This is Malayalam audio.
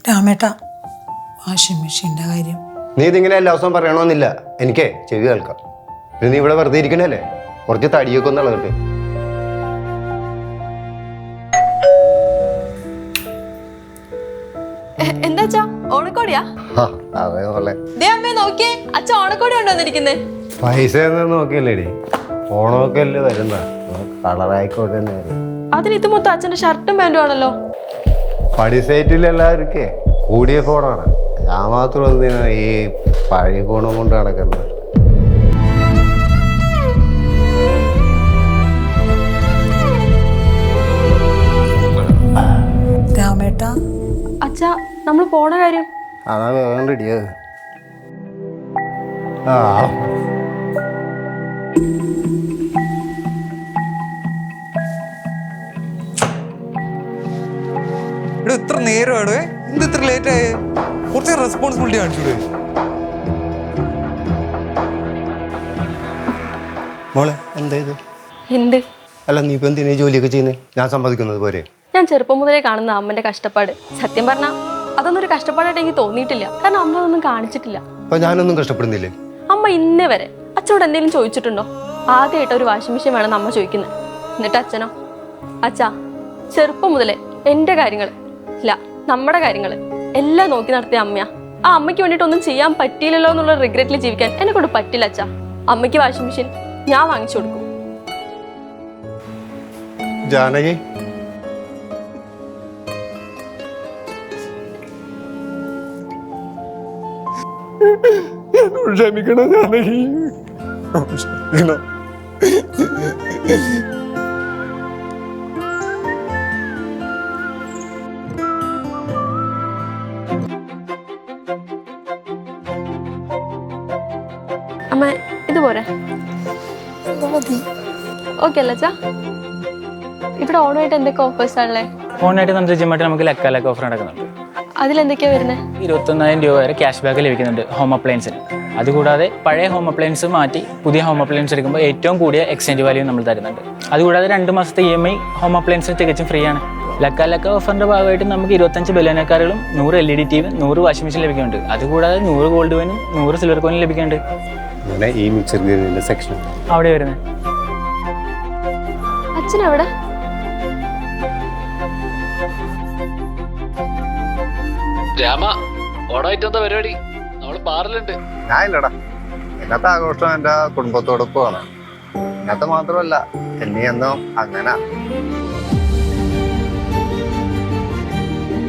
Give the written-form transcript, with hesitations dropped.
രാമേട്ട വാഷിംഗ് മെഷീൻ്റെ കാര്യം നീ ഇതിങ്ങനെ എല്ലാ ദിവസവും പറയണമെന്നില്ല. എനിക്കേ ചെവി കേൾക്കാം. പിന്നെ നീ ഇവിടെ വെറുതെ ഇരിക്കണല്ലേ, കുറച്ച് തടിയൊക്കെ ഒന്ന് ഇളകട്ടെ. എന്താ ഓണക്കോടിയാ? നോക്കിയേ അച്ഛ ഓണക്കോടി കൊണ്ടുവന്നിരിക്കുന്നേ. പൈസ നോക്കിയല്ലേടി, ഓണമൊക്കെ അല്ലേ വരുന്ന, കളറായിക്കോട്ടെ. അതിന് ഇത് മൊത്തം അച്ഛന്റെ ഷർട്ടും പാൻറ്റും ആണല്ലോ. പടി സൈറ്റിൽ എല്ലാവർക്കേ കൂടിയ ഫോണാണ്, ഞാൻ മാത്രം എന്തിനാ ഈ പഴയ ഫോണും കൊണ്ട് നടക്കുന്നത്. രാമേട്ട അച്ഛാ നമ്മൾ പോണ കാര്യം അതാ വേഗം റെഡിയാ. ആ ഇവിടെ ഇത്ര നേരമാണ്, എന്ത് ഇത്ര ലേറ്റ് ആയേ? കുറച്ച് റെസ്പോൺസിബിലിറ്റി കാണിച്ചൂടെ? മോളെ എന്താ ഇത്? എന്ത്? അല്ല നീ ഇപ്പൊ എന്തിനാ ജോലിയൊക്കെ ചെയ്യുന്നത്? ഞാൻ സമ്മതിക്കുന്നത് പോരെ? ഞാൻ ചെറുപ്പം മുതലേ കാണുന്ന അമ്മന്റെ കഷ്ടപ്പാട്, സത്യം പറഞ്ഞാ അതൊന്നും ഒരു കഷ്ടപ്പാടായിട്ട് എനിക്ക് തോന്നിയിട്ടില്ല. കാരണം അമ്മ അതൊന്നും കാണിച്ചിട്ടില്ല. അപ്പൊ ഞാനൊന്നും കഷ്ടപ്പെടുന്നില്ലേ? അമ്മ ഇന്നേ വരെ അച്ഛനോട് എന്തെങ്കിലും ചോദിച്ചിട്ടുണ്ടോ? ആദ്യമായിട്ട് ഒരു വാഷിംഗ് മെഷീൻ വേണമെന്ന് അമ്മ ചോദിക്കുന്നത്. എന്നിട്ട് അച്ഛനോ? അച്ഛാ ചെറുപ്പം മുതലേ എൻ്റെ കാര്യങ്ങൾ ഇല്ല, നമ്മുടെ കാര്യങ്ങൾ എല്ലാം നോക്കി നടത്തിയ അമ്മയാ. ആ അമ്മയ്ക്ക് വേണ്ടിയിട്ട് ഒന്നും ചെയ്യാൻ പറ്റിയില്ലല്ലോ എന്നുള്ള റിഗ്രറ്റിൽ ജീവിക്കാൻ എന്നെ കൊണ്ട് പറ്റില്ല അച്ഛാ. അമ്മയ്ക്ക് വാഷിംഗ് മെഷീൻ ഞാൻ വാങ്ങിച്ചു കൊടുക്കും. ജാനകി ക്ഷമിക്കണം ജാനകി, ക്ഷമിക്കണം. അമ്മ ഇതുപോലെ ഓക്കെ അല്ല അച്ഛാ? ഇവിടെ ഓണമായിട്ട് എന്തൊക്കെ ഓഫേഴ്സ് ആണല്ലേ? ഓണായിട്ട് സംബന്ധിച്ചുമായിട്ട് നമുക്ക് ലക്കാലൊക്കെ ഓഫർ നടക്കുന്നുണ്ട്. അതിലെന്തൊക്കെയാ വരുന്നത്? 21,000 രൂപ വരെ ക്യാഷ് ബാക്ക് ലഭിക്കുന്നുണ്ട് ഹോം അപ്ലയൻസിന്. അതുകൂടാതെ പഴയ ഹോം അപ്ലയൻസ് മാറ്റി പുതിയ ഹോം അപ്ലയൻസ് എടുക്കുമ്പോൾ ഏറ്റവും കൂടിയ എക്സ്ചേഞ്ച് വാല്യൂ നമ്മൾ തരുന്നുണ്ട്. അതുകൂടാതെ 2 മാസത്തെ EMI ഹോം അപ്ലയൻസിന് തികച്ചും ഫ്രീ ആണ്. ലക്ക ഓഫറിന്റെ ഭാഗമായിട്ട് നമുക്ക് 25 ബെലേനോ കാറുകളും 100 LED TV 100 വാഷിംഗ് മെഷീൻ ലഭിക്കുന്നുണ്ട്. അതുകൂടാതെ 100 ഗോൾഡ് കോയിനും 100 സിൽവർ കോയിനും ലഭിക്കുന്നുണ്ട്. ഈ മിക്സർ ഗ്രൈൻഡറിന്റെ സെക്ഷൻ അവിടെ വരുന്നത്. അച്ഛനെവിടെ? രാമ, ഓണമായിട്ട് എന്താ പരിപാടി? നമ്മള് ബാറിലുണ്ട്. ഞാൻ ഇല്ലടാ, ഇന്നത്തെ ആഘോഷം എന്റെ കുടുംബത്തോടൊപ്പമാണ്. ഇന്നത്തെ മാത്രമല്ല, എന്നെ എന്നോ അങ്ങനെ